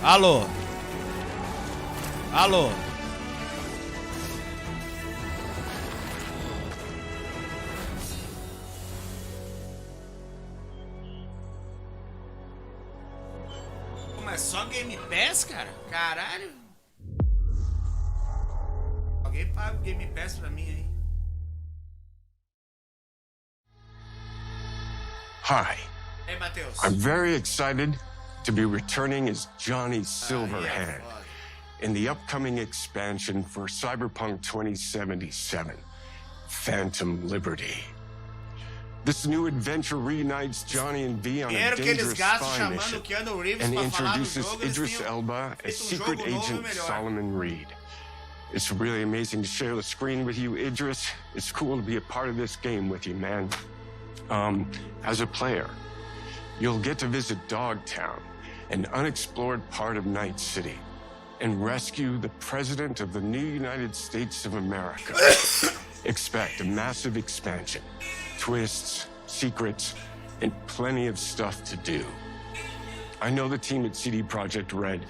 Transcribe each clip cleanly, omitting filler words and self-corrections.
Alô? Alô? Mas é só Game Pass, cara? Caralho. Alguém paga o Game Pass pra mim aí. Hi. Hey, Matheus. I'm very excited to be returning as Johnny Silverhand in the upcoming expansion for Cyberpunk 2077, Phantom Liberty. This new adventure reunites Johnny and V on a dangerous spy mission and introduces Idris Elba as secret agent Solomon Reed. It's really amazing to share the screen with you, Idris. It's cool to be a part of this game with you, man. As a player, you'll get to visit Dogtown, an unexplored part of Night City, and rescue the President of the new United States of America. Expect a massive expansion, twists, secrets, and plenty of stuff to do. I know the team at CD Projekt Red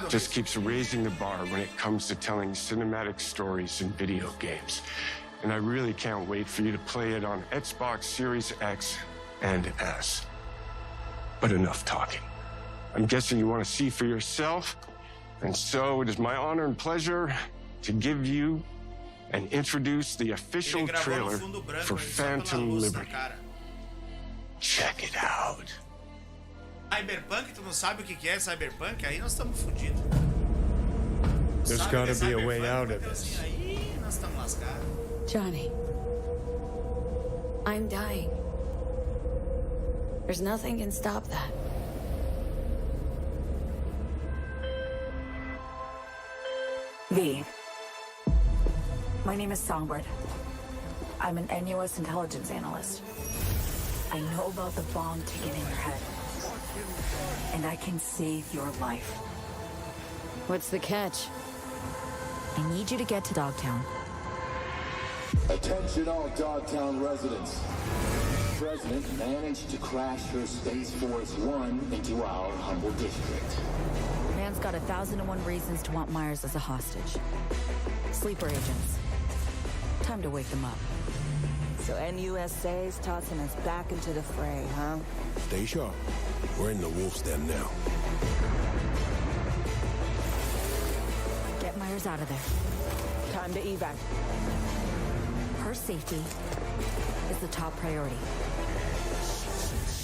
just keeps raising the bar when it comes to telling cinematic stories in video games. And I really can't wait for you to play it on Xbox Series X and S. But enough talking. I'm guessing you want to see for yourself, and so it is my honor and pleasure to give you and introduce the official trailer for Phantom Liberty. Check it out. Cyberpunk, tu não sabe o que é Cyberpunk? Aí nós estamos fodidos. There's gotta be a way out of this. Aí nós estamos lascados. Johnny, I'm dying. There's nothing can stop that. V. My name is Songbird. I'm an NUS intelligence analyst. I know about the bomb ticking in your head. And I can save your life. What's the catch? I need you to get to Dogtown. Attention all Dogtown residents. The President managed to crash her Space Force One into our humble district. Man's got 1,001 reasons to want Myers as a hostage. Sleeper agents. Time to wake them up. So NUSA's tossing us back into the fray, huh? Stay sharp. We're in the wolf's den now. Get Myers out of there. Time to evac. Her safety is the top priority.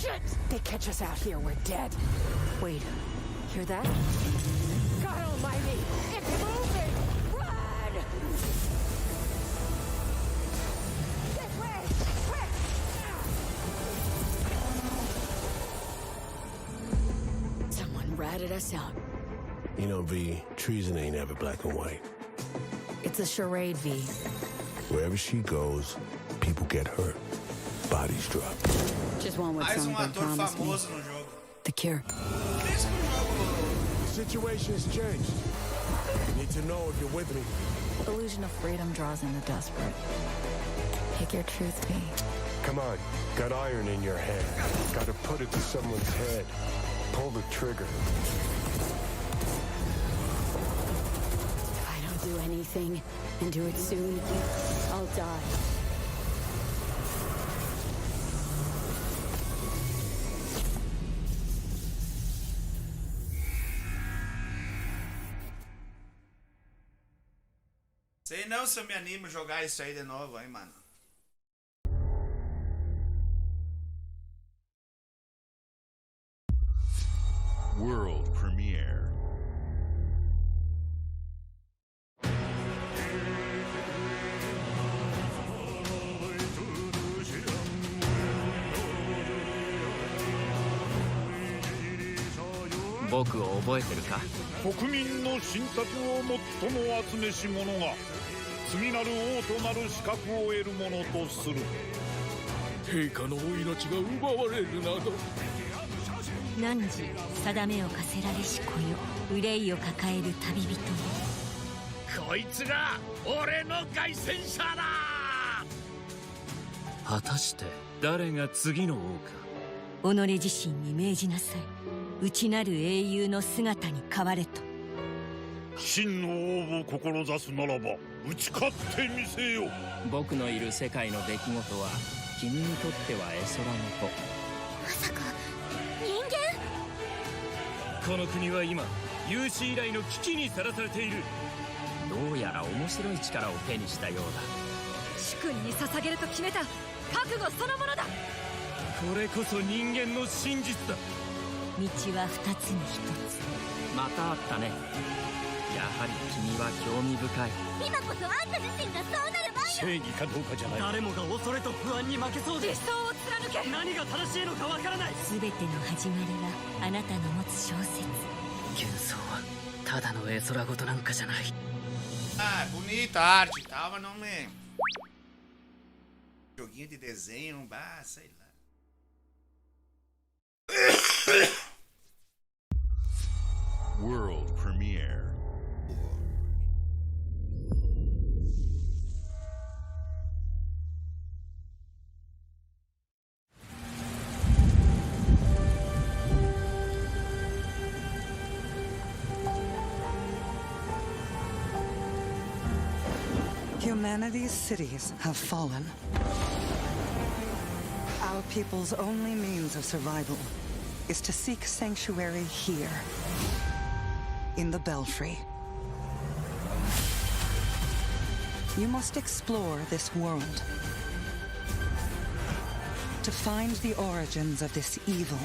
Shit! They catch us out here, we're dead. Wait, hear that? God almighty! It's moving! Run! This way! Quick! Someone ratted us out. You know, V, treason ain't ever black and white. It's a charade, V. Wherever she goes, people get hurt. Bodies drop. Just one what Mais Songbird promised me. famoso no jogo. The cure. The situation's changed. Need to know if you're with me. Illusion of freedom draws in the desperate. Pick your truth, V. Come on. Got iron in your hand. Gotta put it to someone's head. Pull the trigger. If I don't do anything, and do it soon, I'll die. Sei não se eu me animo a jogar isso aí de novo, hein, mano. World premiere. Boku 覚えてるか? 国民の信託を最も集めし者が次なる王となる資格を得るものとする。陛下のお命が奪われるなど。汝定めを課せられし子よ、憂いを抱える旅人よ。こいつが俺の凱旋者だ。果たして誰が次の王か。己自身に命じなさい。内なる英雄の姿に変われと。真の王を志すならば打ち勝ってみせよ。僕のいる世界の出来事は君にとっては絵空事。まさか人間？この国は今有史以来の危機にさらされている。どうやら面白い力を手にしたようだ。主君に捧げると決めた覚悟そのものだ。これこそ人間の真実だ。道は二つに一つ。またあったね。やはり君は興味深い。今こそあんた自身がそうなる前よ。正義かどうかじゃない。誰もが恐れと不安に負けそうで。理想を貫け。何が正しいのかわからない。全ての始まりはあなたの持つ小説。幻想はただの絵空事なんかじゃない。Ah, bonita a arte, tava no me... Joguinho de desenho, bah, sei lá. World premiere. Humanity's cities have fallen. Our people's only means of survival is to seek sanctuary here, in the Belfry. You must explore this world to find the origins of this evil.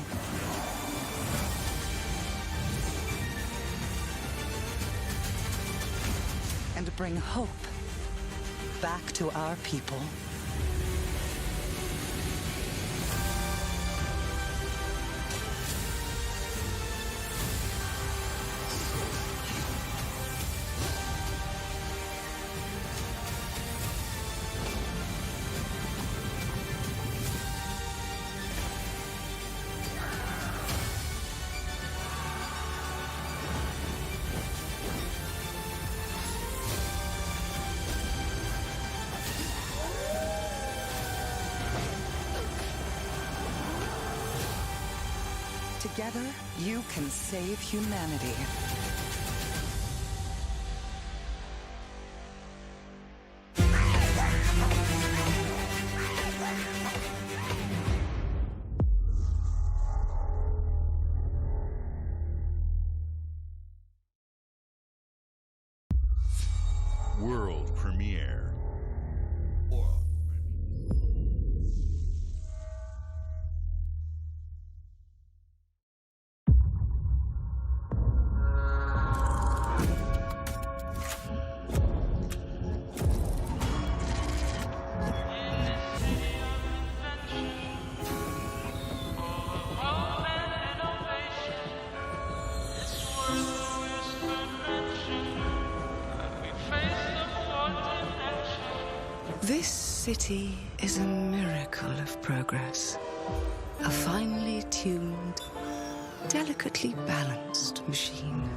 And bring hope back to our people. Together, you can save humanity. World premiere. This city is a miracle of progress. A finely tuned, delicately balanced machine.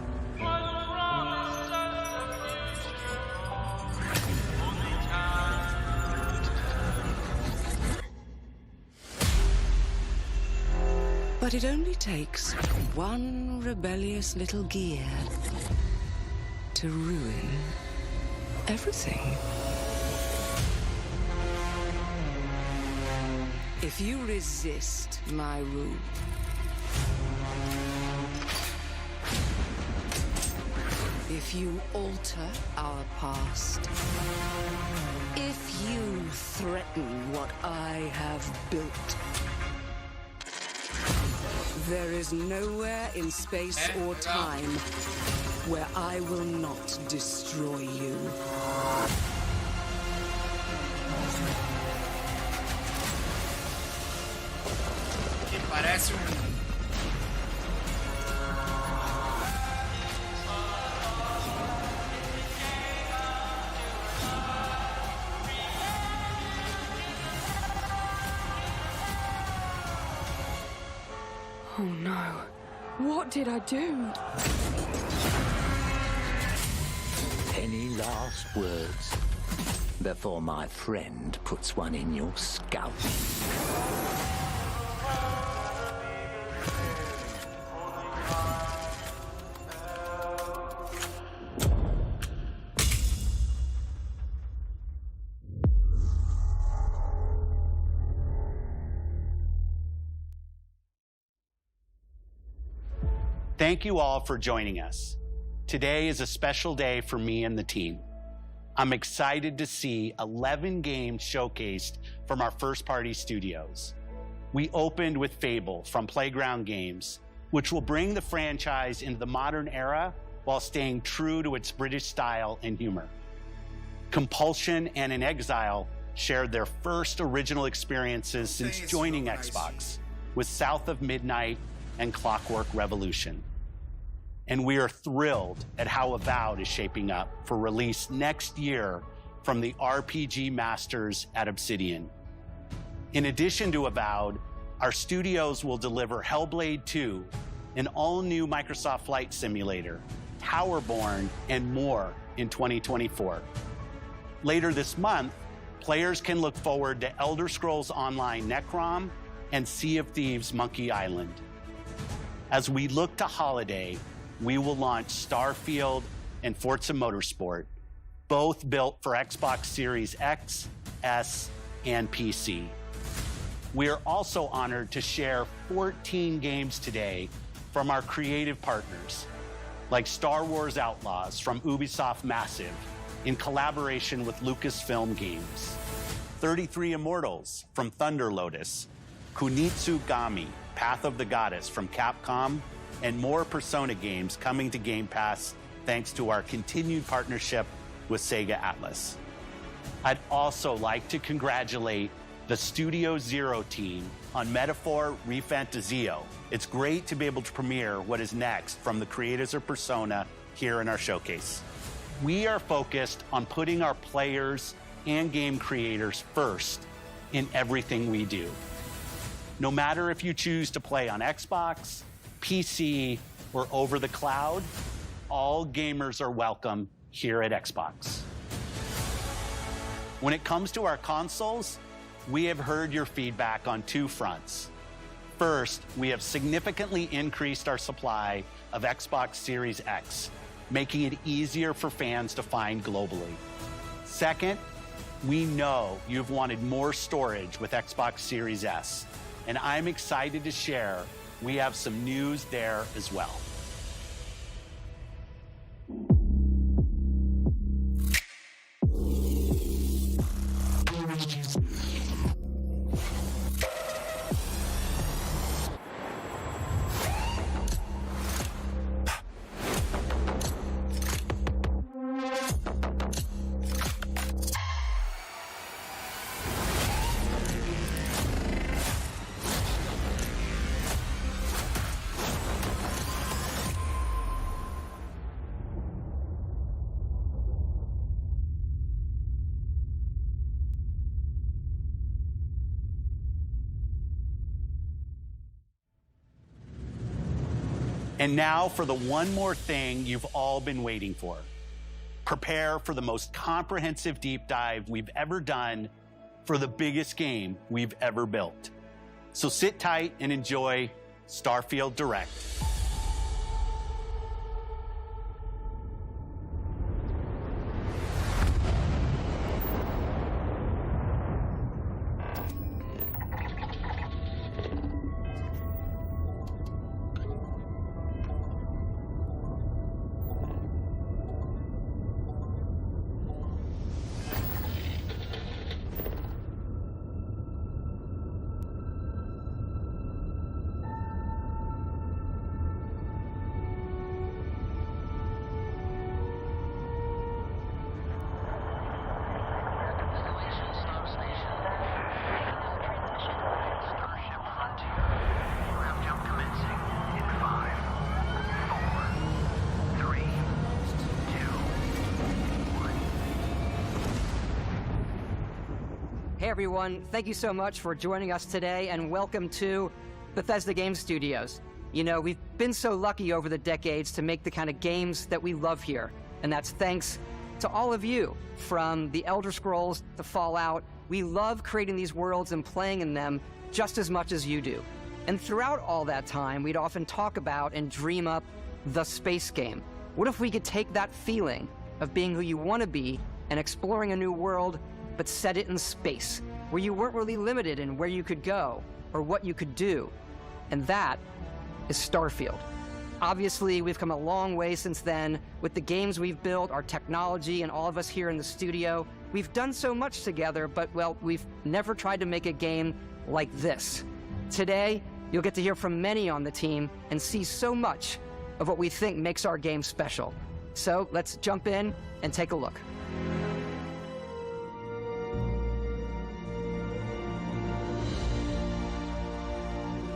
But it only takes one rebellious little gear to ruin everything. If you resist my rule, if you alter our past, if you threaten what I have built, there is nowhere in space or time where I will not destroy you. Parece Oh no. What did I do? Any last words before my friend puts one in your scalp? Thank you all for joining us. Today is a special day for me and the team. I'm excited to see 11 games showcased from our first-party studios. We opened with Fable from Playground Games, which will bring the franchise into the modern era while staying true to its British style and humor. Compulsion and In Exile shared their first original experiences since joining Xbox with South of Midnight and Clockwork Revolution. And we are thrilled at how Avowed is shaping up for release next year from the RPG masters at Obsidian. In addition to Avowed, our studios will deliver Hellblade 2, an all-new Microsoft Flight Simulator, Towerborn, and more in 2024. Later this month, players can look forward to Elder Scrolls Online Necrom and Sea of Thieves Monkey Island. As we look to holiday, we will launch Starfield and Forza Motorsport, both built for Xbox Series X, S, and PC. We are also honored to share 14 games today from our creative partners, like Star Wars Outlaws from Ubisoft Massive in collaboration with Lucasfilm Games, 33 Immortals from Thunder Lotus, Kunitsu Gami, Path of the Goddess from Capcom, and more Persona games coming to Game Pass thanks to our continued partnership with Sega Atlas. I'd also like to congratulate the Studio Zero team on Metaphor ReFantazio. It's great to be able to premiere what is next from the creators of Persona here in our showcase. We are focused on putting our players and game creators first in everything we do. No matter if you choose to play on Xbox, PC, or over the cloud, all gamers are welcome here at Xbox. When it comes to our consoles, we have heard your feedback on two fronts. First, we have significantly increased our supply of Xbox Series X, making it easier for fans to find globally. Second, we know you've wanted more storage with Xbox Series S, and I'm excited to share we have some news there as well. And now for the one more thing you've all been waiting for. Prepare for the most comprehensive deep dive we've ever done for the biggest game we've ever built. So sit tight and enjoy Starfield Direct. Hey everyone, thank you so much for joining us today and welcome to Bethesda Game Studios. You know, we've been so lucky over the decades to make the kind of games that we love here, and that's thanks to all of you. From the Elder Scrolls to Fallout, we love creating these worlds and playing in them just as much as you do. And throughout all that time, we'd often talk about and dream up the space game. What if we could take that feeling of being who you want to be and exploring a new world, but set it in space, where you weren't really limited in where you could go or what you could do? And that is Starfield. Obviously, we've come a long way since then. With the games we've built, our technology, and all of us here in the studio, we've done so much together, but, well, we've never tried to make a game like this. Today, you'll get to hear from many on the team and see so much of what we think makes our game special. So let's jump in and take a look.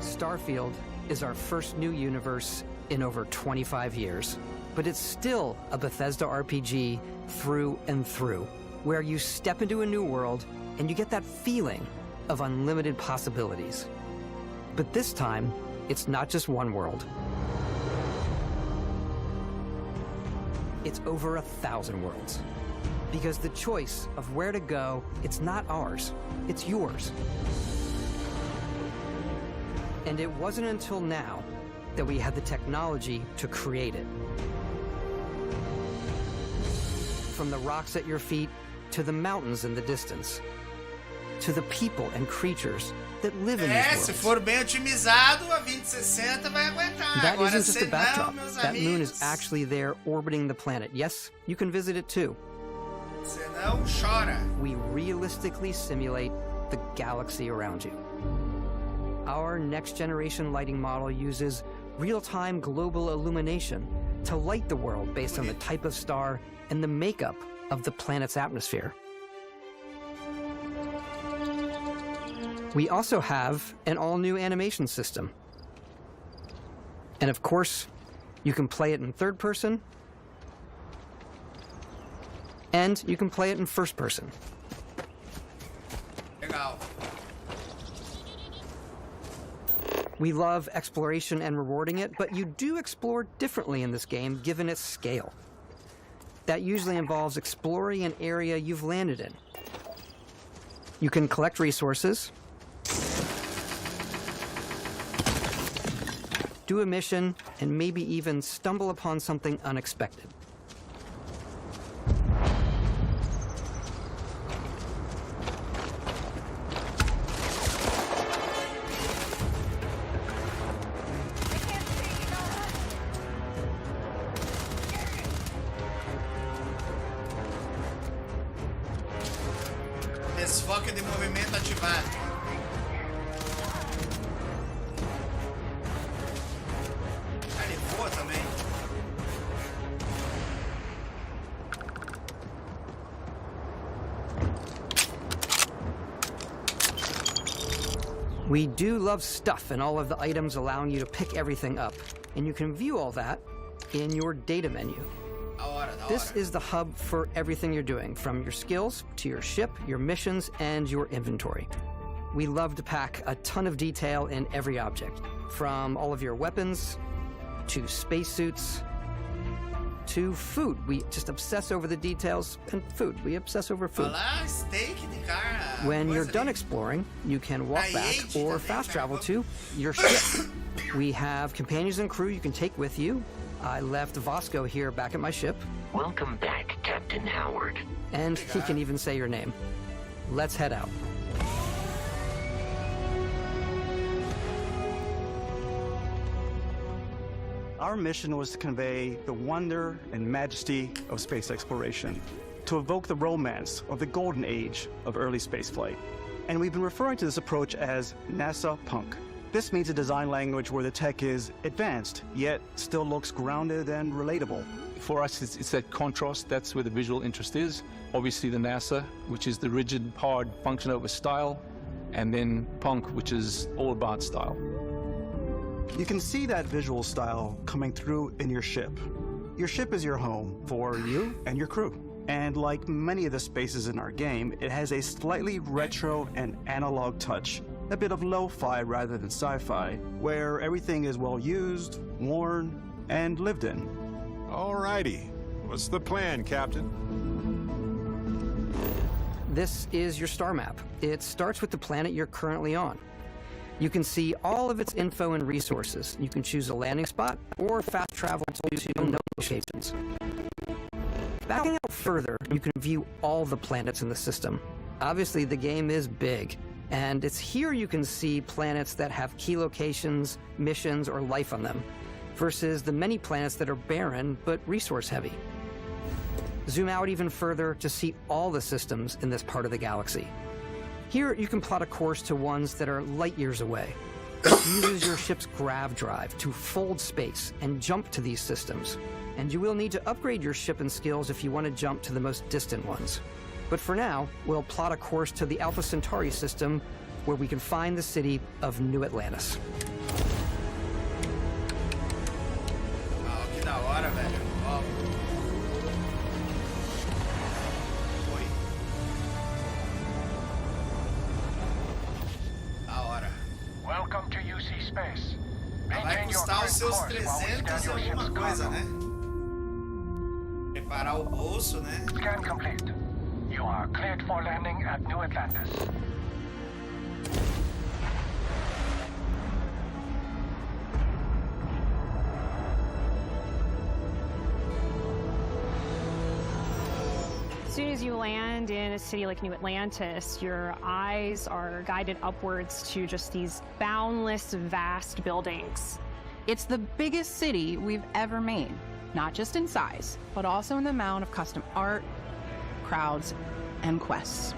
Starfield is our first new universe in over 25 years, but it's still a Bethesda RPG through and through, where you step into a new world and you get that feeling of unlimited possibilities. But this time, it's not just one world. It's over 1,000 worlds. Because the choice of where to go, it's not ours, it's yours. And it wasn't until now that we had the technology to create it. From the rocks at your feet, to the mountains in the distance, to the people and creatures that live in these worlds. Se for bem otimizado, a 2060 vai aguentar. That Agora, isn't just se a backdrop. não, meus That amigos, moon is actually there orbiting the planet. Yes, you can visit it too. se não, chora. We realistically simulate the galaxy around you. Our next-generation lighting model uses real-time global illumination to light the world based on the type of star and the makeup of the planet's atmosphere. We also have an all-new animation system. And of course, you can play it in third person, and you can play it in first person. Legal. We love exploration and rewarding it, but you do explore differently in this game given its scale. That usually involves exploring an area you've landed in. You can collect resources, do a mission, and maybe even stumble upon something unexpected. Desfoque de movimento ativado. Ah, ele voa também. We do love stuff and all of the items allowing you to pick everything up, and you can view all that in your data menu. This is the hub for everything you're doing, from your skills to your ship, your missions, and your inventory. We love to pack a ton of detail in every object, from all of your weapons, to spacesuits, to food. We just obsess over the details, and food. We obsess over food. Olá, steak de cara. When you're done exploring, you can walk back or fast travel to your ship. We have companions and crew you can take with you. I left Vasco here back at my ship. Welcome back, Captain Howard. And he can even say your name. Let's head out. Our mission was to convey the wonder and majesty of space exploration, to evoke the romance of the golden age of early spaceflight. And we've been referring to this approach as NASA Punk. This means a design language where the tech is advanced, yet still looks grounded and relatable. For us, it's that contrast. That's where the visual interest is. Obviously the NASA, which is the rigid, hard function over style, and then Punk, which is all about style. You can see that visual style coming through in your ship. Your ship is your home for you and your crew. And like many of the spaces in our game, it has a slightly retro and analog touch. A bit of lo-fi rather than sci-fi, where everything is well used, worn, and lived in. Alrighty. What's the plan, Captain? This is your star map. It starts with the planet you're currently on. You can see all of its info and resources. You can choose a landing spot or fast travel to unknown locations. Backing out further, you can view all the planets in the system. Obviously, the game is big. And it's here you can see planets that have key locations, missions, or life on them. versus the many planets that are barren but resource-heavy. Zoom out even further to see all the systems in this part of the galaxy. Here, you can plot a course to ones that are light years away. Uses your ship's grav drive to fold space and jump to these systems. And you will need to upgrade your ship and skills if you want to jump to the most distant ones. But for now, we'll plot a course to the Alpha Centauri system, where we can find the city of New Atlantis. Ah, que da hora, velho. Ó. Foi. Da hora. Welcome to UC Space. Vai custar os seus 300 e alguma coisa, né? Preparar o bolso, né? Scan complete. You are cleared for landing at New Atlantis. As soon as you land in a city like New Atlantis, your eyes are guided upwards to just these boundless, vast buildings. It's the biggest city we've ever made, not just in size, but also in the amount of custom art, crowds, and quests.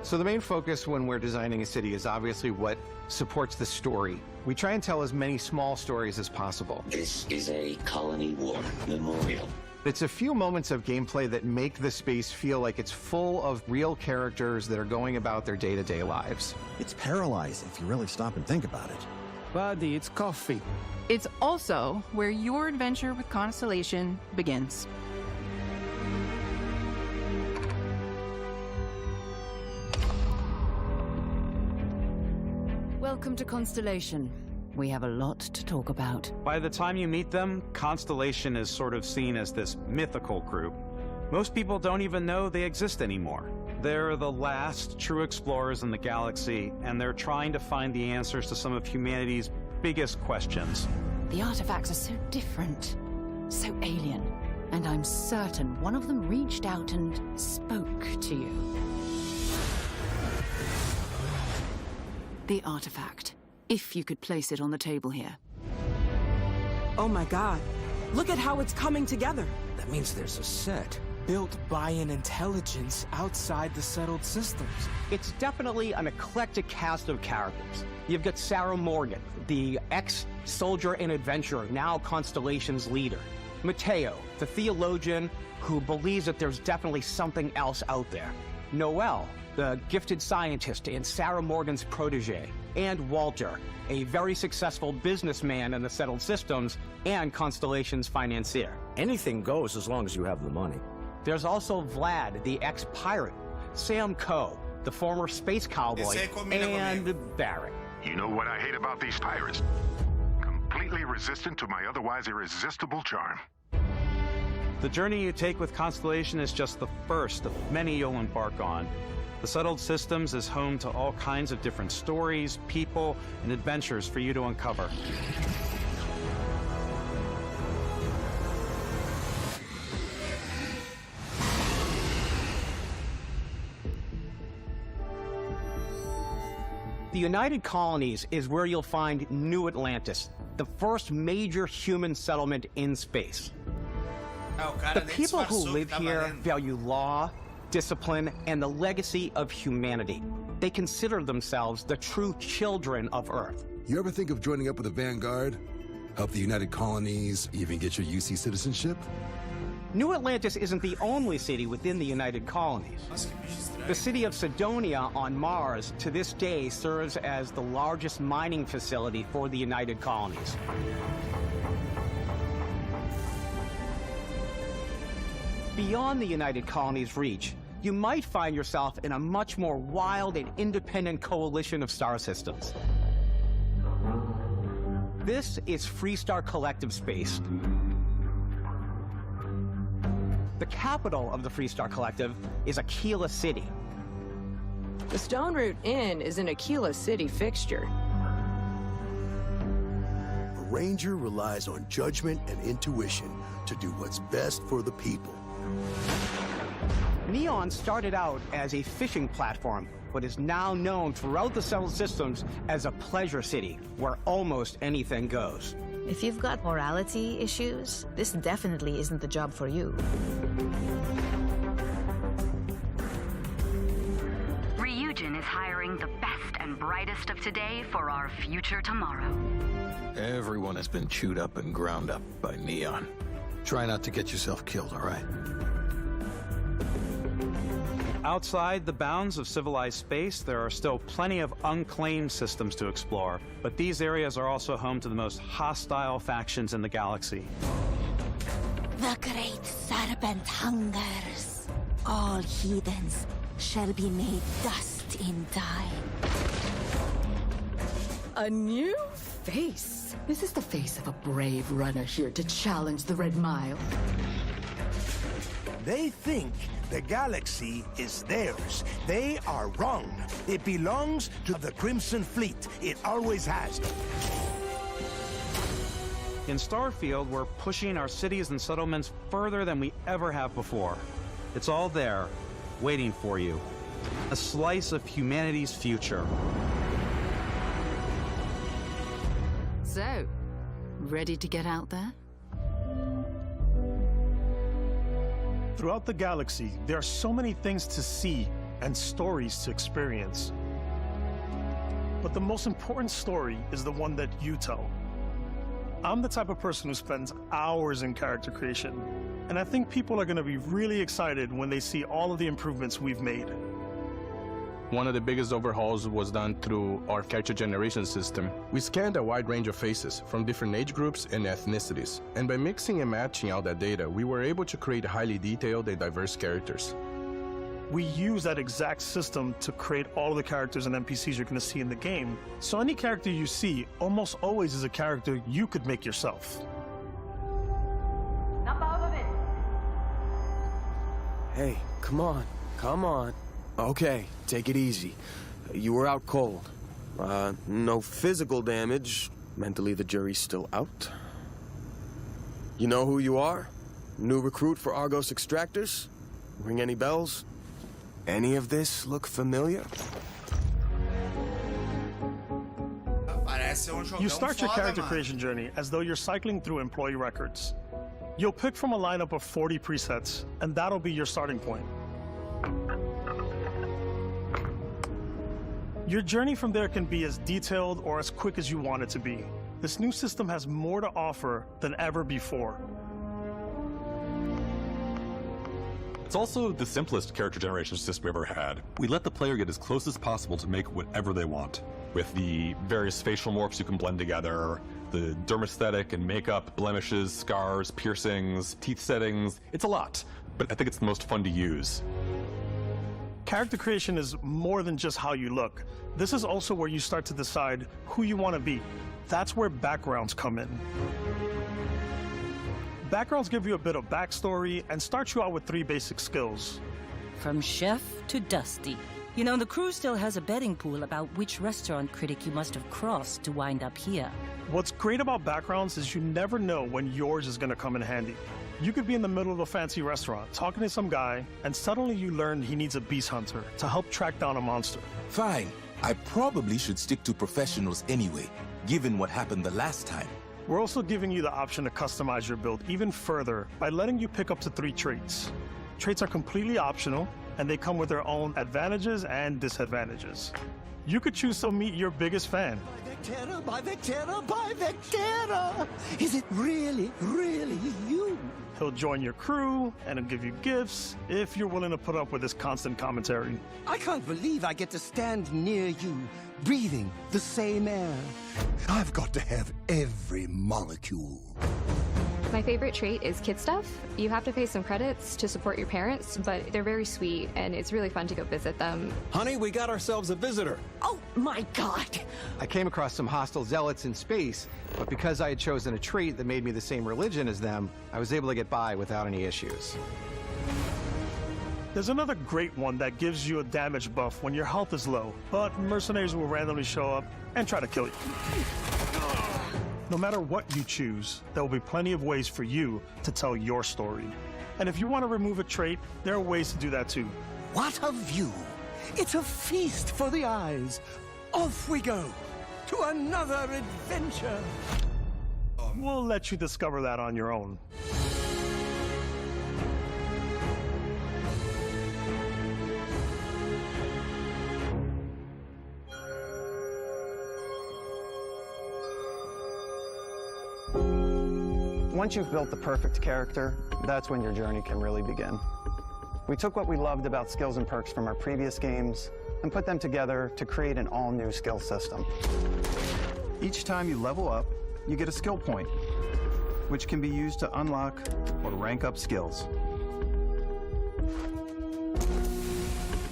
So the main focus when we're designing a city is obviously what supports the story. We try and tell as many small stories as possible. This is a Colony War memorial. It's a few moments of gameplay that make the space feel like it's full of real characters that are going about their day-to-day lives. It's paralyzing if you really stop and think about it. Buddy, it's coffee. It's also where your adventure with Constellation begins. Welcome to Constellation. We have a lot to talk about. By the time you meet them, Constellation is sort of seen as this mythical group. Most people don't even know they exist anymore. They're the last true explorers in the galaxy, and they're trying to find the answers to some of humanity's biggest questions. The artifacts are so different, so alien, and I'm certain one of them reached out and spoke to you. The artifact. If you could place it on the table here. Oh my god. Look at how it's coming together. That means there's a set built by an intelligence outside the settled systems. It's definitely an eclectic cast of characters. You've got Sarah Morgan, the ex-soldier and adventurer, now Constellation's leader. Mateo, the theologian who believes that there's definitely something else out there. Noel, the gifted scientist and Sarah Morgan's protege. And Walter, a very successful businessman in the settled systems and Constellation's financier. Anything goes as long as you have the money. There's also Vlad, the ex-pirate, Sam Coe, the former space cowboy, and Barrett. You know what I hate about these pirates? Completely resistant to my otherwise irresistible charm. The journey you take with Constellation is just the first of many you'll embark on. The Settled Systems is home to all kinds of different stories, people, and adventures for you to uncover. The United Colonies is where you'll find New Atlantis, the first major human settlement in space. The people who live here value law, discipline, and the legacy of humanity. They consider themselves the true children of Earth. You ever think of joining up with the Vanguard? Help the United Colonies, even get your UC citizenship? New Atlantis isn't the only city within the United Colonies. The city of Sidonia on Mars to this day serves as the largest mining facility for the United Colonies. Beyond the United Colonies' reach, you might find yourself in a much more wild and independent coalition of star systems. This is Freestar Collective Space. The capital of the Freestar Collective is Aquila City. The Stone Root Inn is an Aquila City fixture. A ranger relies on judgment and intuition to do what's best for the people. Neon started out as a fishing platform, but is now known throughout the settled systems as a pleasure city, where almost anything goes. If you've got morality issues, this definitely isn't the job for you. Ryujin is hiring the best and brightest of today for our future tomorrow. Everyone has been chewed up and ground up by Neon. Try not to get yourself killed, all right? Outside the bounds of civilized space, there are still plenty of unclaimed systems to explore, but these areas are also home to the most hostile factions in the galaxy. The great serpent hungers. All heathens shall be made dust in time. A new face. Is this the face of a brave runner here to challenge the Red Mile? They think the galaxy is theirs. They are wrong. It belongs to the Crimson Fleet. It always has. In Starfield, we're pushing our cities and settlements further than we ever have before. It's all there, waiting for you. A slice of humanity's future. So, ready to get out there? Throughout the galaxy, there are so many things to see and stories to experience. But the most important story is the one that you tell. I'm the type of person who spends hours in character creation, and I think people are going to be really excited when they see all of the improvements we've made. One of the biggest overhauls was done through our character generation system. We scanned a wide range of faces from different age groups and ethnicities, and by mixing and matching all that data, we were able to create highly detailed and diverse characters. We use that exact system to create all of the characters and NPCs you're going to see in the game, so any character you see almost always is a character you could make yourself. Hey, come on, come on. Okay, take it easy. You were out cold. No physical damage. Mentally, the jury's still out. You know who you are? New recruit for Argos Extractors? Ring any bells? Any of this look familiar? You start your character creation journey as though you're cycling through employee records. You'll pick from a lineup of 40 presets, and that'll be your starting point. Your journey from there can be as detailed or as quick as you want it to be. This new system has more to offer than ever before. It's also the simplest character generation system we've ever had. We let the player get as close as possible to make whatever they want. With the various facial morphs you can blend together, the dermesthetic and makeup, blemishes, scars, piercings, teeth settings, it's a lot, but I think it's the most fun to use. Character creation is more than just how you look. This is also where you start to decide who you want to be. That's where backgrounds come in. Backgrounds give you a bit of backstory and start you out with 3 basic skills. From chef to Dusty. You know, the crew still has a betting pool about which restaurant critic you must have crossed to wind up here. What's great about backgrounds is you never know when yours is going to come in handy. You could be in the middle of a fancy restaurant talking to some guy, and suddenly you learn he needs a beast hunter to help track down a monster. Fine. I probably should stick to professionals anyway, given what happened the last time. We're also giving you the option to customize your build even further by letting you pick up to 3 traits. Traits are completely optional, and they come with their own advantages and disadvantages. You could choose to meet your biggest fan. By Vectera! Is it really, really you? He'll join your crew, and he'll give you gifts if you're willing to put up with his constant commentary. I can't believe I get to stand near you, breathing the same air. I've got to have every molecule. My favorite trait is kid stuff. You have to pay some credits to support your parents, but they're very sweet, and it's really fun to go visit them. Honey, we got ourselves a visitor. Oh my god! I came across some hostile zealots in space, but because I had chosen a trait that made me the same religion as them, I was able to get by without any issues. There's another great one that gives you a damage buff when your health is low, but mercenaries will randomly show up and try to kill you. No matter what you choose, there will be plenty of ways for you to tell your story. And if you want to remove a trait, there are ways to do that too. What a view! It's a feast for the eyes. Off we go to another adventure. We'll let you discover that on your own. Once you've built the perfect character, that's when your journey can really begin. We took what we loved about skills and perks from our previous games and put them together to create an all-new skill system. Each time you level up, you get a skill point, which can be used to unlock or rank up skills.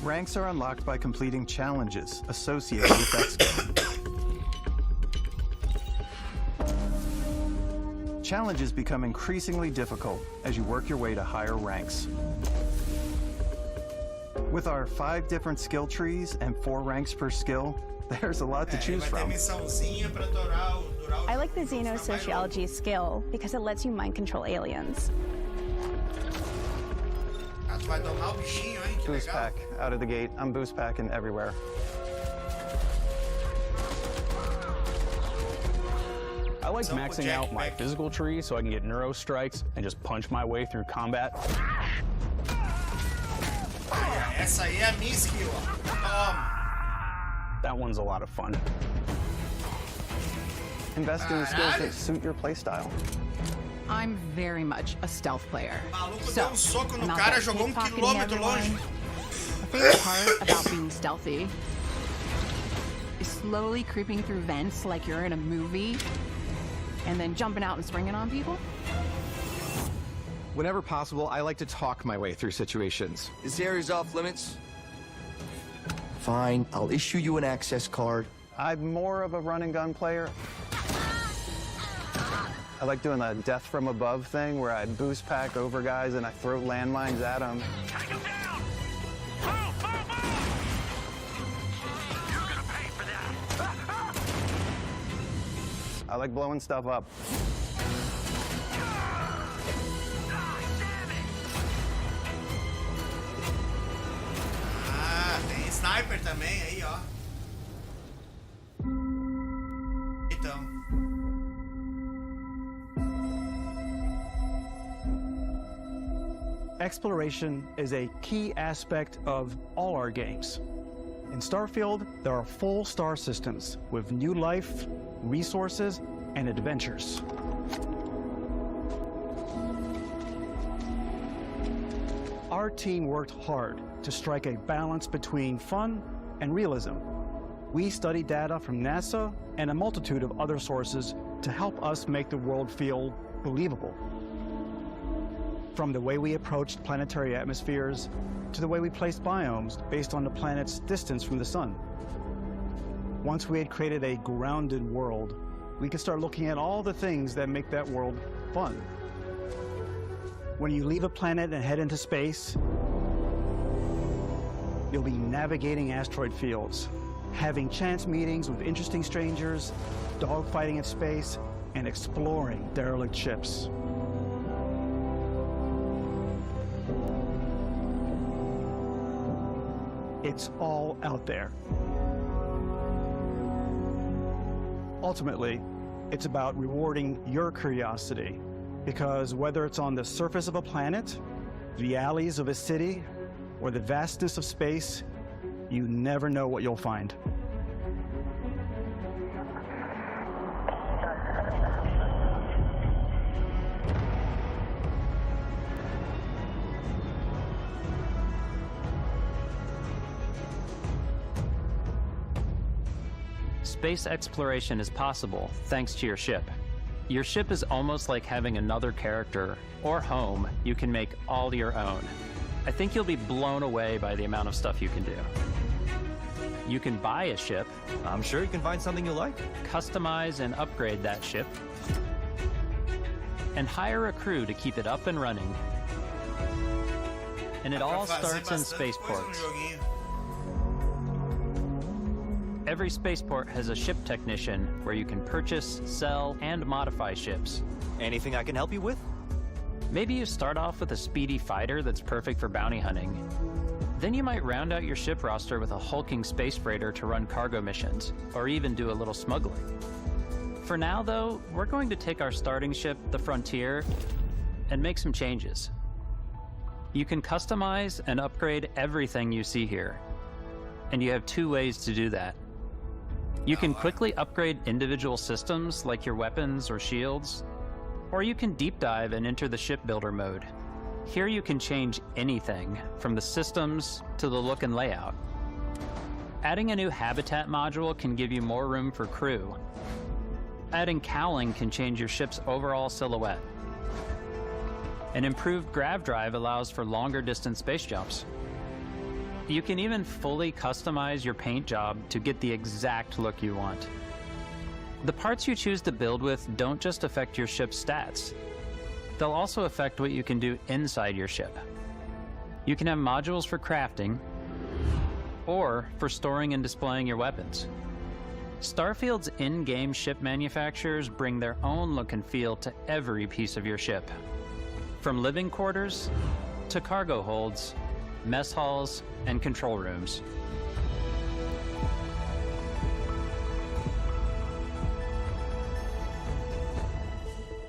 Ranks are unlocked by completing challenges associated with that skill. Challenges become increasingly difficult as you work your way to higher ranks. With our 5 different skill trees and 4 ranks per skill, there's a lot to choose from. I like the xenosociology skill because it lets you mind control aliens. Boost pack out of the gate. I'm boost packing everywhere. I like maxing out my physical tree so I can get neuro strikes and just punch my way through combat. Essa aí é a minha skill, ó. That one's a lot of fun. Invest in the skills that suit your playstyle. I'm very much a stealth player. Maluco deu soco no cara, jogou quilômetro longe. My favorite part about being stealthy is slowly creeping through vents like you're in a movie and then jumping out and springing on people. Whenever possible, I like to talk my way through situations. This area's off limits. Fine, I'll issue you an access card. I'm more of a run and gun player. I like doing the death from above thing where I boost pack over guys and I throw landmines at them. I like blowing stuff up. Tem sniper também aí, ó. Então. Exploration is a key aspect of all our games. In Starfield, there are full star systems with new life, resources, and adventures. Our team worked hard to strike a balance between fun and realism. We studied data from NASA and a multitude of other sources to help us make the world feel believable. From the way we approached planetary atmospheres to the way we placed biomes based on the planet's distance from the sun. Once we had created a grounded world, we could start looking at all the things that make that world fun. When you leave a planet and head into space, you'll be navigating asteroid fields, having chance meetings with interesting strangers, dogfighting in space, and exploring derelict ships. It's all out there. Ultimately, it's about rewarding your curiosity, because whether it's on the surface of a planet, the alleys of a city, or the vastness of space, you never know what you'll find. Space exploration is possible thanks to your ship. Your ship is almost like having another character or home you can make all your own. I think you'll be blown away by the amount of stuff you can do. You can buy a ship. I'm sure you can find something you like. Customize and upgrade that ship. And hire a crew to keep it up and running. And it all starts in spaceports. Every spaceport has a ship technician where you can purchase, sell, and modify ships. Anything I can help you with? Maybe you start off with a speedy fighter that's perfect for bounty hunting. Then you might round out your ship roster with a hulking space freighter to run cargo missions, or even do a little smuggling. For now, though, we're going to take our starting ship, the Frontier, and make some changes. You can customize and upgrade everything you see here, and you have 2 ways to do that. You can quickly upgrade individual systems like your weapons or shields, or you can deep dive and enter the shipbuilder mode. Here you can change anything, from the systems to the look and layout. Adding a new habitat module can give you more room for crew. Adding cowling can change your ship's overall silhouette. An improved grav drive allows for longer distance space jumps. You can even fully customize your paint job to get the exact look you want. The parts you choose to build with don't just affect your ship's stats. They'll also affect what you can do inside your ship. You can have modules for crafting or for storing and displaying your weapons. Starfield's in-game ship manufacturers bring their own look and feel to every piece of your ship. From living quarters to cargo holds, mess halls, and control rooms.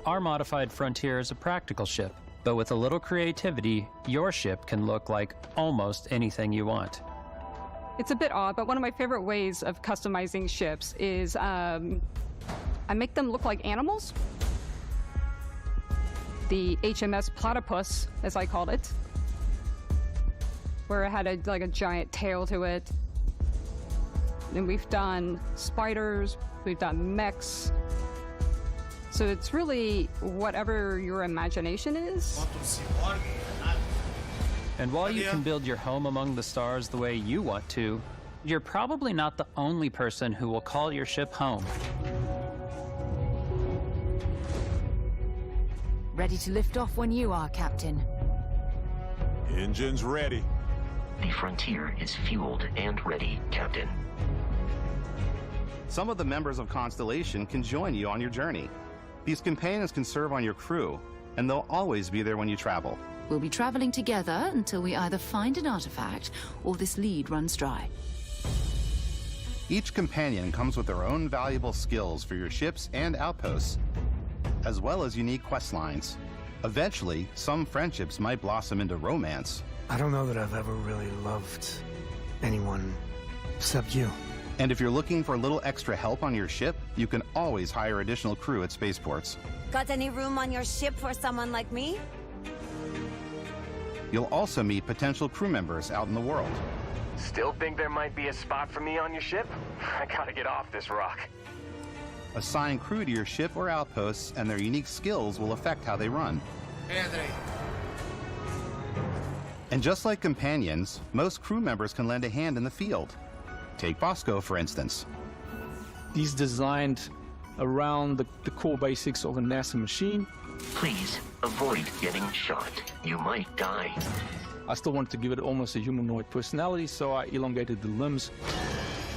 Our modified Frontier is a practical ship, but with a little creativity, your ship can look like almost anything you want. It's a bit odd, but one of my favorite ways of customizing ships is I make them look like animals. The HMS Platypus, as I called it, where it had like a giant tail to it. And we've done spiders, we've done mechs. So it's really whatever your imagination is. And while you can build your home among the stars the way you want to, you're probably not the only person who will call your ship home. Ready to lift off when you are, Captain. Engines ready. The Frontier is fueled and ready, Captain. Some of the members of Constellation can join you on your journey. These companions can serve on your crew, and they'll always be there when you travel. We'll be traveling together until we either find an artifact or this lead runs dry. Each companion comes with their own valuable skills for your ships and outposts, as well as unique quest lines. Eventually, some friendships might blossom into romance. I don't know that I've ever really loved anyone except you. And if you're looking for a little extra help on your ship, you can always hire additional crew at spaceports. Got any room on your ship for someone like me? You'll also meet potential crew members out in the world. Still think there might be a spot for me on your ship? I gotta get off this rock. Assign crew to your ship or outposts, and their unique skills will affect how they run. And just like companions, most crew members can lend a hand in the field. Take Bosco, for instance. He's designed around the core basics of a NASA machine. Please avoid getting shot. You might die. I still wanted to give it almost a humanoid personality, so I elongated the limbs.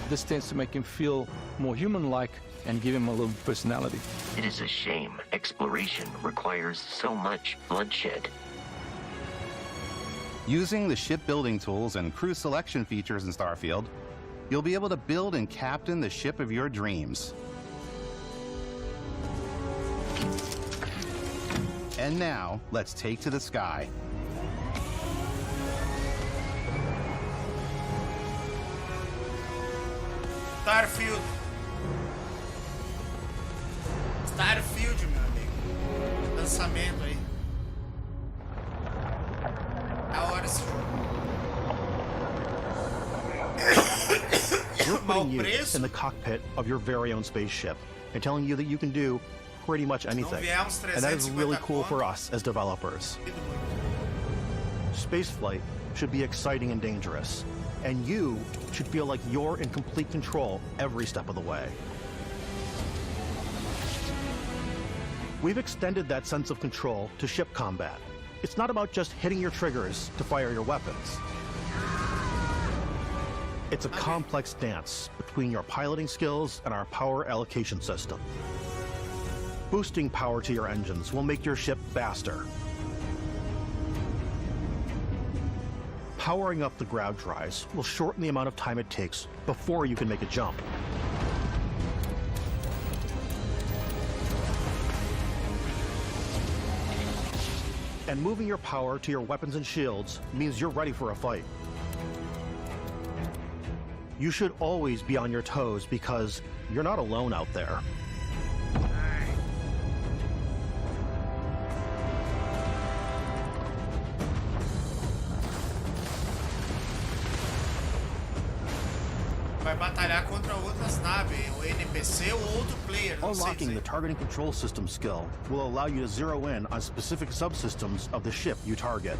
This tends to make him feel more human-like and give him a little personality. It is a shame exploration requires so much bloodshed. Using the shipbuilding tools and crew selection features in Starfield, you'll be able to build and captain the ship of your dreams. And now, let's take to the sky. Starfield. Starfield, meu amigo. Lançamento aí. Da hora esse jogo. We're putting you in the cockpit of your very own spaceship and telling you that you can do pretty much anything. And that is really cool for us as developers. Spaceflight should be exciting and dangerous, and you should feel like you're in complete control every step of the way. We've extended that sense of control to ship combat. It's not about just hitting your triggers to fire your weapons. It's a complex dance between your piloting skills and our power allocation system. Boosting power to your engines will make your ship faster. Powering up the grav drives will shorten the amount of time it takes before you can make a jump. And moving your power to your weapons and shields means you're ready for a fight. You should always be on your toes because you're not alone out there. Vai batalhar contra outras naves, o NPC ou outro player. Unlocking the targeting control system skill will allow you to zero in on specific subsystems of the ship you target.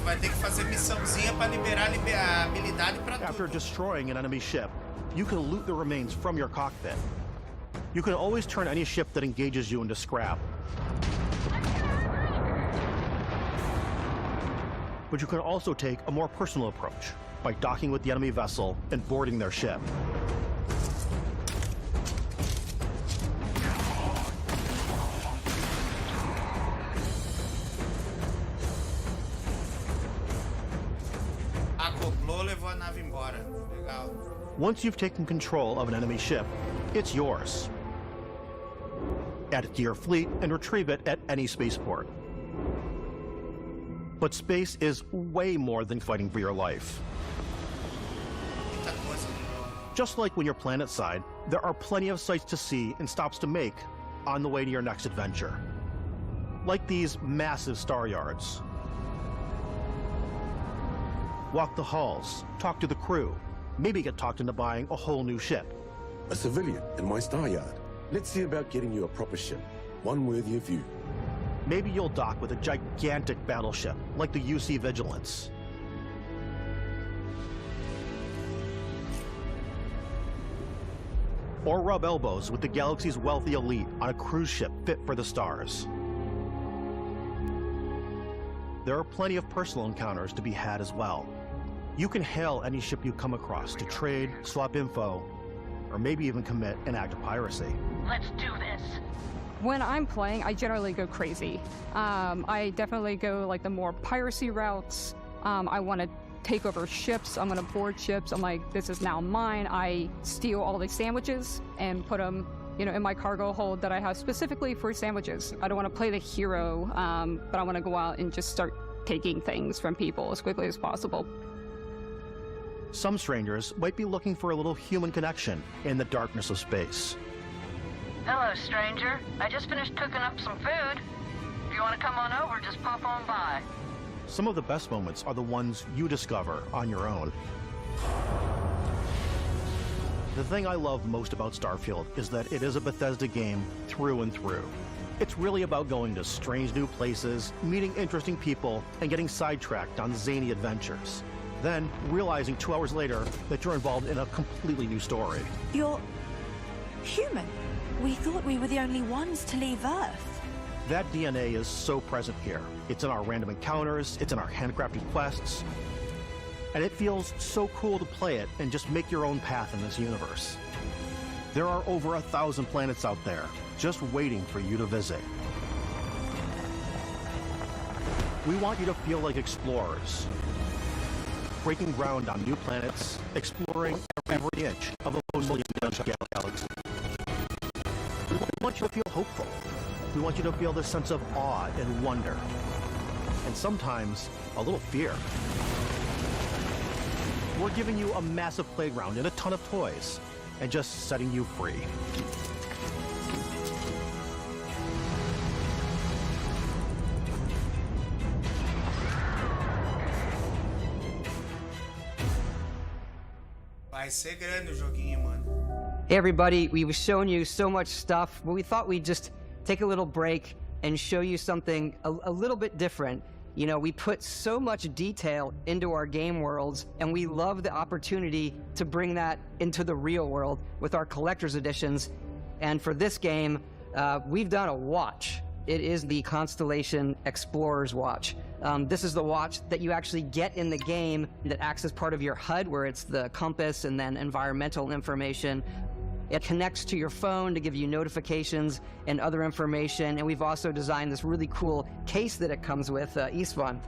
Vai ter que fazer missãozinha para liberar a habilidade para tudo. After destroying an enemy ship, you can loot the remains from your cockpit. You can always turn any ship that engages you into scrap. But you can also take a more personal approach by docking with the enemy vessel and boarding their ship. Acoplou, levou a nave embora. Legal. Once you've taken control of an enemy ship, it's yours. Add it to your fleet and retrieve it at any spaceport. But space is way more than fighting for your life. Just like when you're planetside, there are plenty of sights to see and stops to make on the way to your next adventure. Like these massive star yards. Walk the halls, talk to the crew, maybe get talked into buying a whole new ship. A civilian in my star yard. Let's see about getting you a proper ship, one worthy of you. Maybe you'll dock with a gigantic battleship, like the UC Vigilance. Or rub elbows with the galaxy's wealthy elite on a cruise ship fit for the stars. There are plenty of personal encounters to be had as well. You can hail any ship you come across to trade, swap info, or maybe even commit an act of piracy. Let's do this. When I'm playing, I generally go crazy. I definitely go like the more piracy routes. I want to take over ships. I'm going to board ships. I'm like, this is now mine. I steal all the sandwiches and put them, in my cargo hold that I have specifically for sandwiches. I don't want to play the hero, but I want to go out and just start taking things from people as quickly as possible. Some strangers might be looking for a little human connection in the darkness of space. Hello, stranger. I just finished cooking up some food. If you want to come on over, just pop on by. Some of the best moments are the ones you discover on your own. The thing I love most about Starfield is that it is a Bethesda game through and through. It's really about going to strange new places, meeting interesting people, and getting sidetracked on zany adventures. Then realizing 2 hours later that you're involved in a completely new story. You're human. We thought we were the only ones to leave Earth. That DNA is so present here. It's in our random encounters, it's in our handcrafted quests, and it feels so cool to play it and just make your own path in this universe. There are over 1,000 planets out there, just waiting for you to visit. We want you to feel like explorers, breaking ground on new planets, exploring every inch of a most-million-inch galaxy. We want you to feel hopeful. We want you to feel this sense of awe and wonder, and sometimes a little fear. We're giving you a massive playground and a ton of toys, and just setting you free. Vai ser grande o joguinho, mano. Hey everybody, we've shown you so much stuff, but we thought we'd just take a little break and show you something a little bit different. We put so much detail into our game worlds, and we love the opportunity to bring that into the real world with our collector's editions. And for this game, we've done a watch. It is the Constellation Explorer's Watch. This is the watch that you actually get in the game that acts as part of your HUD, where it's the compass and then environmental information. It connects to your phone to give you notifications and other information, and we've also designed this really cool case that it comes with, Istvan.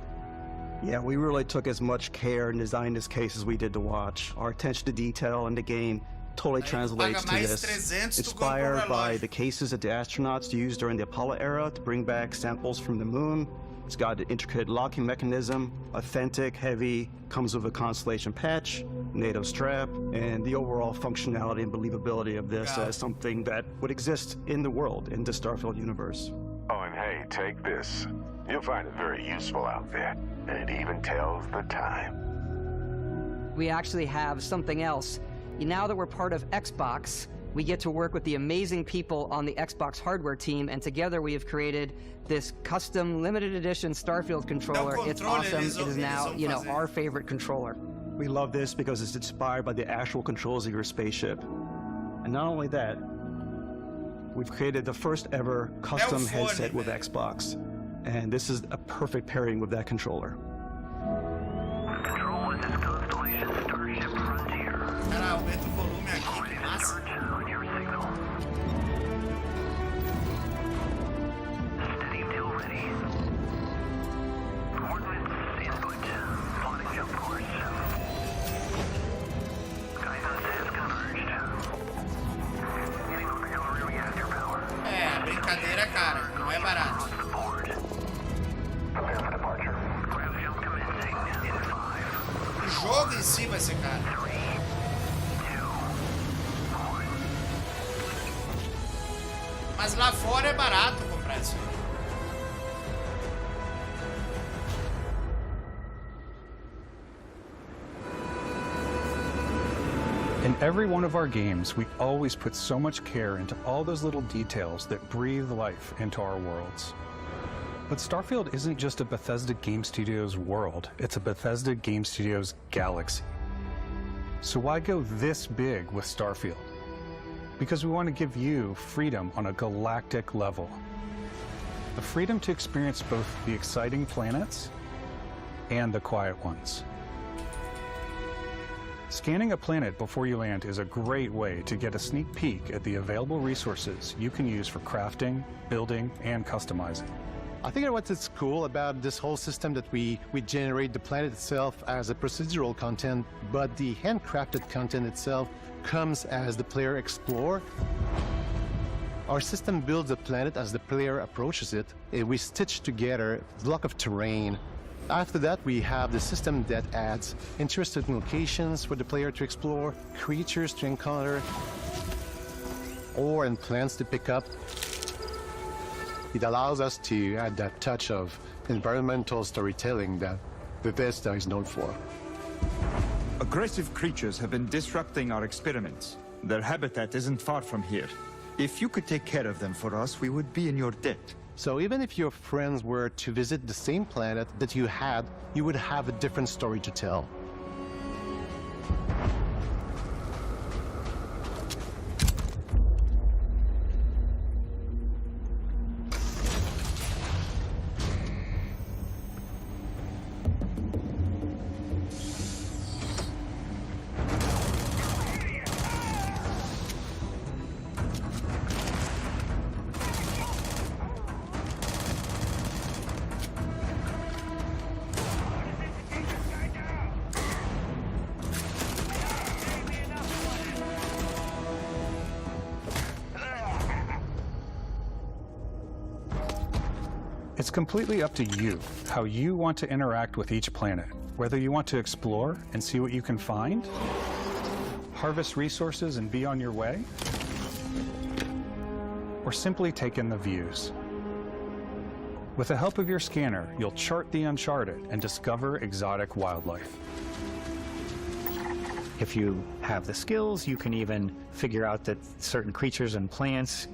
Yeah, we really took as much care in designing this case as we did to watch. Our attention to detail in the game totally translates to this. Inspired by the cases that the astronauts used during the Apollo era to bring back samples from the moon. It's got an intricate locking mechanism, authentic, heavy, comes with a Constellation patch, NATO strap, and the overall functionality and believability of this as something that would exist in the world, in the Starfield universe. Oh, and hey, take this. You'll find it very useful out there, and it even tells the time. We actually have something else. Now that we're part of Xbox, we get to work with the amazing people on the Xbox hardware team, and together we have created this custom limited edition Starfield controller. It's awesome. It is now, you know, our favorite controller. We love this because it's inspired by the actual controls of your spaceship. And not only that, we've created the first ever custom headset with Xbox. And this is a perfect pairing with that controller. Control, this is Constellation Starship Frontier. Cara, aumenta o volume aqui, que massa. On your signal. Steady till ready. Coordinates input. Plotting jump course. Guidance has converged. Getting auxiliary reactor power. É, brincadeira, cara. Não é barato. Prepare for departure. Ground jump commencing in 5. O jogo em si vai ser caro. 3, 2, 1. Mas lá fora é barato comprar isso aí. In every one of our games, we always put so much care into all those little details that breathe life into our worlds. But Starfield isn't just a Bethesda Game Studios world, it's a Bethesda Game Studios galaxy. So why go this big with Starfield? Because we want to give you freedom on a galactic level. The freedom to experience both the exciting planets and the quiet ones. Scanning a planet before you land is a great way to get a sneak peek at the available resources you can use for crafting, building, and customizing. I think what's cool about this whole system that we generate the planet itself as a procedural content, but the handcrafted content itself comes as the player explore. Our system builds the planet as the player approaches it. We stitch together a block of terrain. After that, we have the system that adds interesting locations for the player to explore, creatures to encounter, ore and plants to pick up. It allows us to add that touch of environmental storytelling that Bethesda is known for. Aggressive creatures have been disrupting our experiments. Their habitat isn't far from here. If you could take care of them for us, we would be in your debt. So even if your friends were to visit the same planet that you had, you would have a different story to tell. It's completely up to you how you want to interact with each planet, whether you want to explore and see what you can find, harvest resources and be on your way, or simply take in the views. With the help of your scanner, you'll chart the uncharted and discover exotic wildlife. If you have the skills, you can even figure out that certain creatures and plants,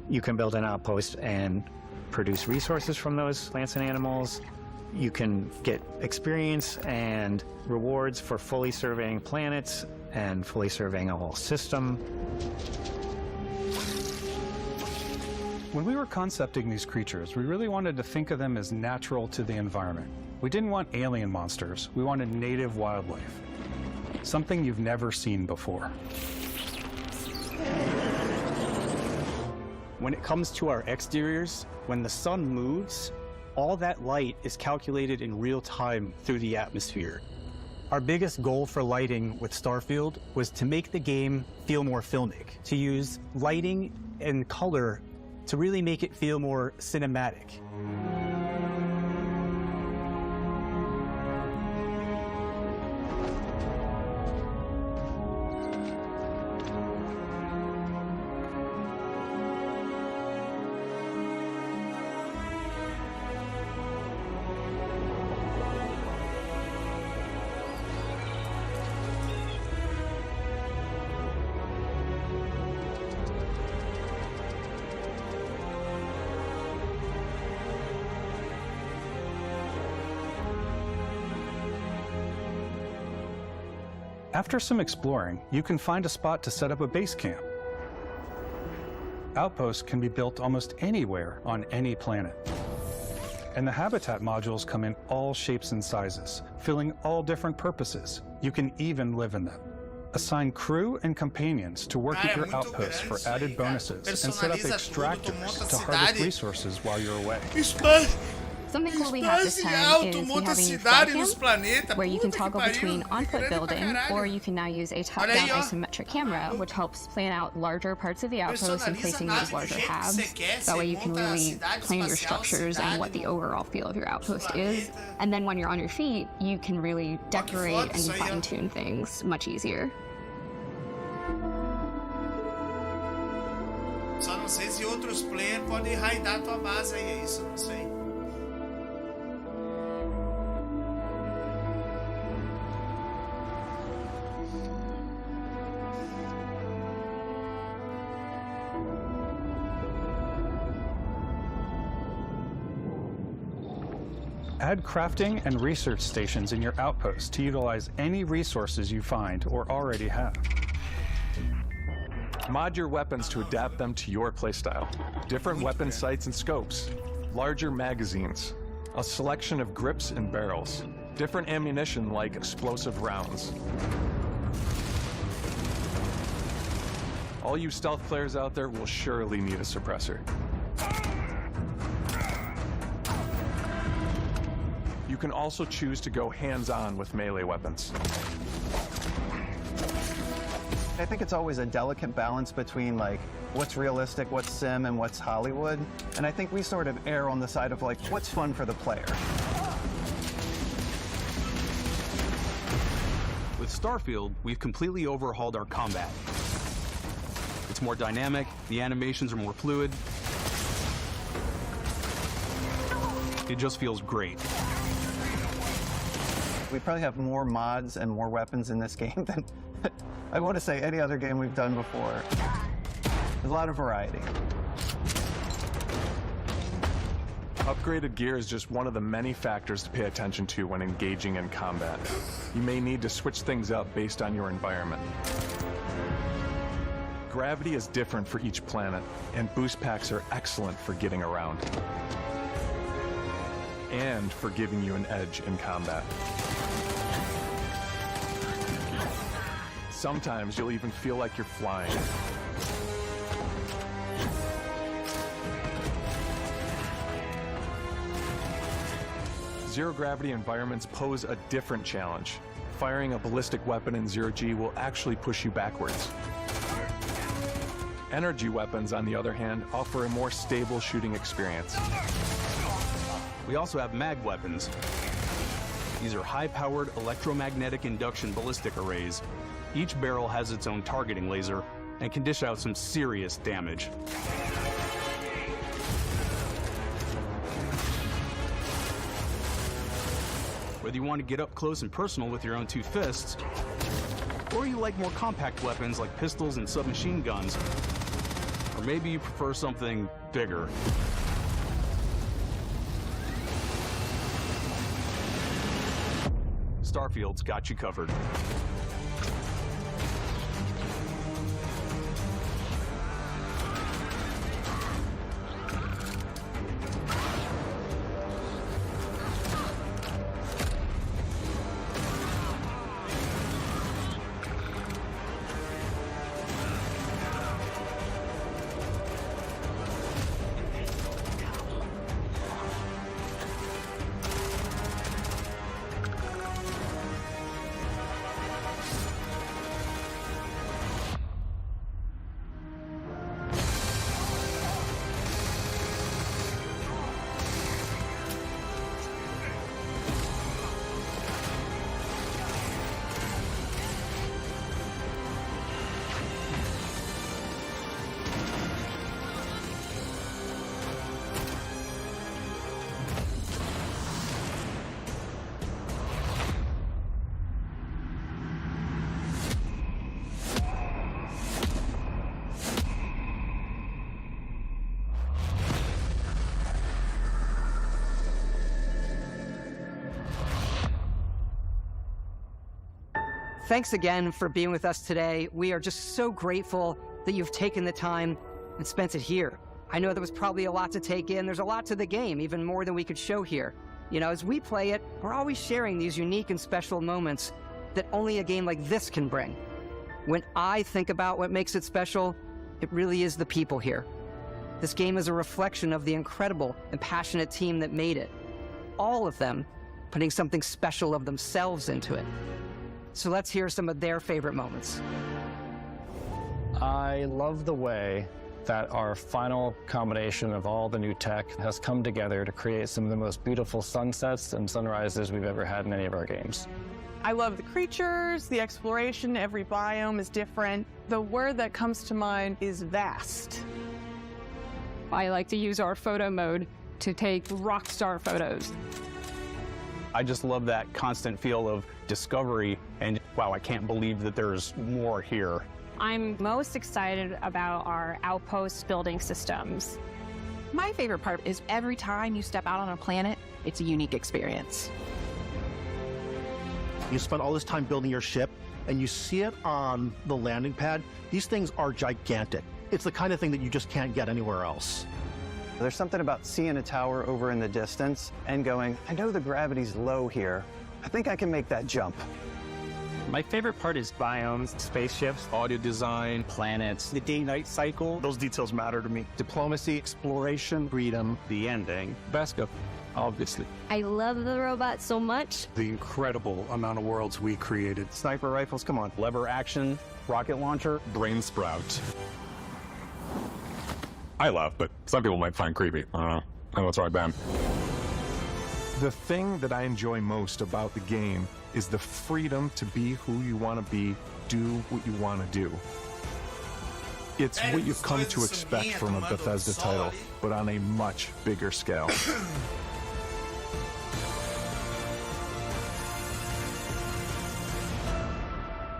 you can build an outpost and produce resources from those plants and animals. You can get experience and rewards for fully surveying planets and fully surveying a whole system. When we were concepting these creatures, we really wanted to think of them as natural to the environment. We didn't want alien monsters, we wanted native wildlife. Something you've never seen before. When it comes to our exteriors, when the sun moves, All that light is calculated in real time through the atmosphere. Our biggest goal for lighting with Starfield was to make the game feel more filmic, to use lighting and color to really make it feel more cinematic. After some exploring, you can find a spot to set up a base camp. Outposts can be built almost anywhere on any planet. And the habitat modules come in all shapes and sizes, filling all different purposes. You can even live in them. Assign crew and companions to work at your outposts for added bonuses and set up extractors to harvest resources while you're away. Something cool we have this time is we have a new fly cam, where you can toggle between on-foot building, or you can now use a top-down isometric camera, which helps plan out larger parts of the outpost and placing these larger halves. That way you can really plan your structures and what the overall feel of your outpost is. And then when you're on your feet, you can really decorate and fine-tune things much easier. Só não sei se outros players podem raidar tua base aí, é isso, não sei. Add crafting and research stations in your outposts to utilize any resources you find or already have. Mod your weapons to adapt them to your playstyle. Different weapon sights and scopes, larger magazines, a selection of grips and barrels, different ammunition like explosive rounds. All you stealth players out there will surely need a suppressor. You can also choose to go hands-on with melee weapons. I think it's always a delicate balance between like what's realistic, what's sim, and what's Hollywood. And I think we sort of err on the side of like what's fun for the player. With Starfield, we've completely overhauled our combat. It's more dynamic, the animations are more fluid. It just feels great. We probably have more mods and more weapons in this game than I want to say any other game we've done before. There's a lot of variety. Upgraded gear is just one of the many factors to pay attention to when engaging in combat. You may need to switch things up based on your environment. Gravity is different for each planet, and boost packs are excellent for getting around. And for giving you an edge in combat. Sometimes you'll even feel like you're flying. Zero-gravity environments pose a different challenge. Firing a ballistic weapon in zero-G will actually push you backwards. Energy weapons, on the other hand, offer a more stable shooting experience. We also have mag weapons. These are high-powered electromagnetic induction ballistic arrays. Each barrel has its own targeting laser and can dish out some serious damage. Whether you want to get up close and personal with your own two fists, or you like more compact weapons like pistols and submachine guns, or maybe you prefer something bigger. Starfield's got you covered. Thanks again for being with us today. We are just so grateful that you've taken the time and spent it here. I know there was probably a lot to take in. There's a lot to the game, even more than we could show here. You know, as we play it, we're always sharing these unique and special moments that only a game like this can bring. When I think about what makes it special, it really is the people here. This game is a reflection of the incredible and passionate team that made it. All of them putting something special of themselves into it. So let's hear some of their favorite moments. I love the way that our final combination of all the new tech has come together to create some of the most beautiful sunsets and sunrises we've ever had in any of our games. I love the creatures, the exploration, every biome is different. The word that comes to mind is vast. I like to use our photo mode to take rock star photos. I just love that constant feel of discovery and, wow, I can't believe that there's more here. I'm most excited about our outpost building systems. My favorite part is every time you step out on a planet, it's a unique experience. You spend all this time building your ship, and you see it on the landing pad. These things are gigantic. It's the kind of thing that you just can't get anywhere else. There's something about seeing a tower over in the distance and going, I know the gravity's low here. I think I can make that jump. My favorite part is biomes, spaceships, audio design, planets, the day-night cycle. Those details matter to me. Diplomacy, exploration, freedom, the ending. Basco, obviously. I love the robots so much. The incredible amount of worlds we created. Sniper rifles, come on. Lever action, rocket launcher. Brain sprout. I love, but some people might find creepy. I don't know. I know it's right, Ben. The thing that I enjoy most about the game is the freedom to be who you want to be, do what you want to do. It's what you've come to expect from a Bethesda title, but on a much bigger scale.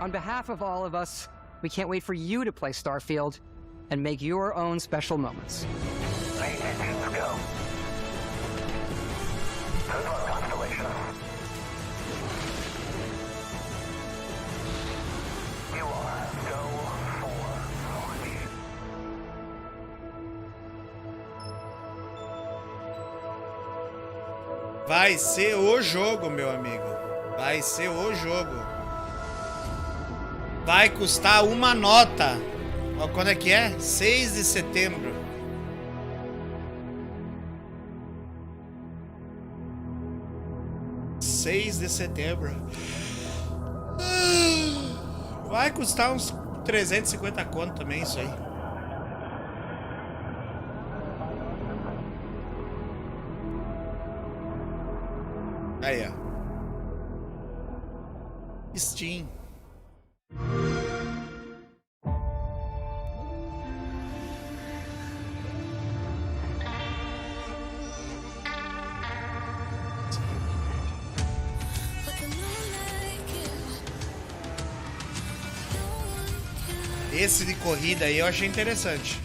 On behalf of all of us, we can't wait for you to play Starfield and make your own special moments. Go. Constellation. You are go for launch. Vai ser o jogo, meu amigo. Vai ser o jogo. Vai custar uma nota. Ó, quando é que é? 6 de setembro. Vai custar uns 350 conto também isso aí. Aí, ó. Steam. Esse de corrida aí eu achei interessante.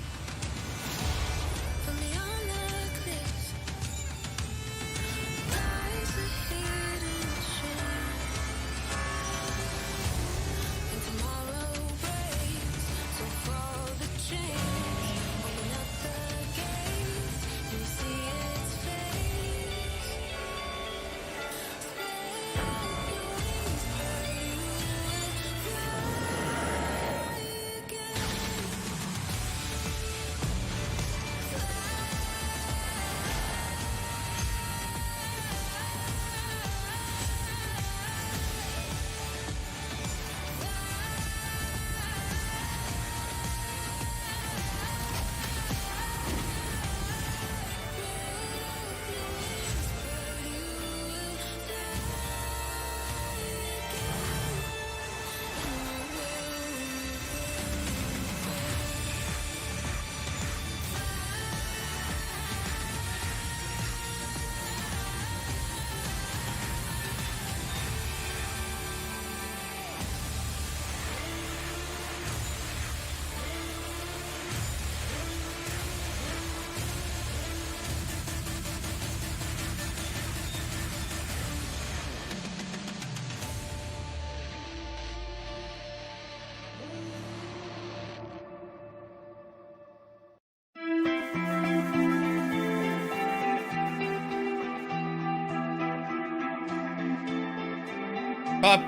Top.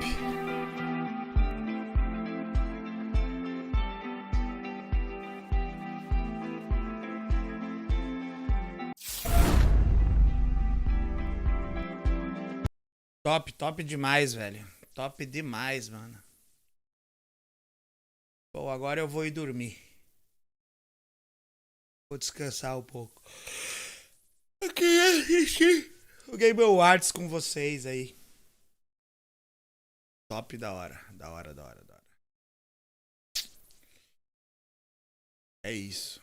Top, top demais, velho. Top demais, mano. Bom, agora eu vou ir dormir. Vou descansar um pouco. Eu queria assistir o Game Awards com vocês aí. Top, da hora. Da hora, da hora, da hora. É isso.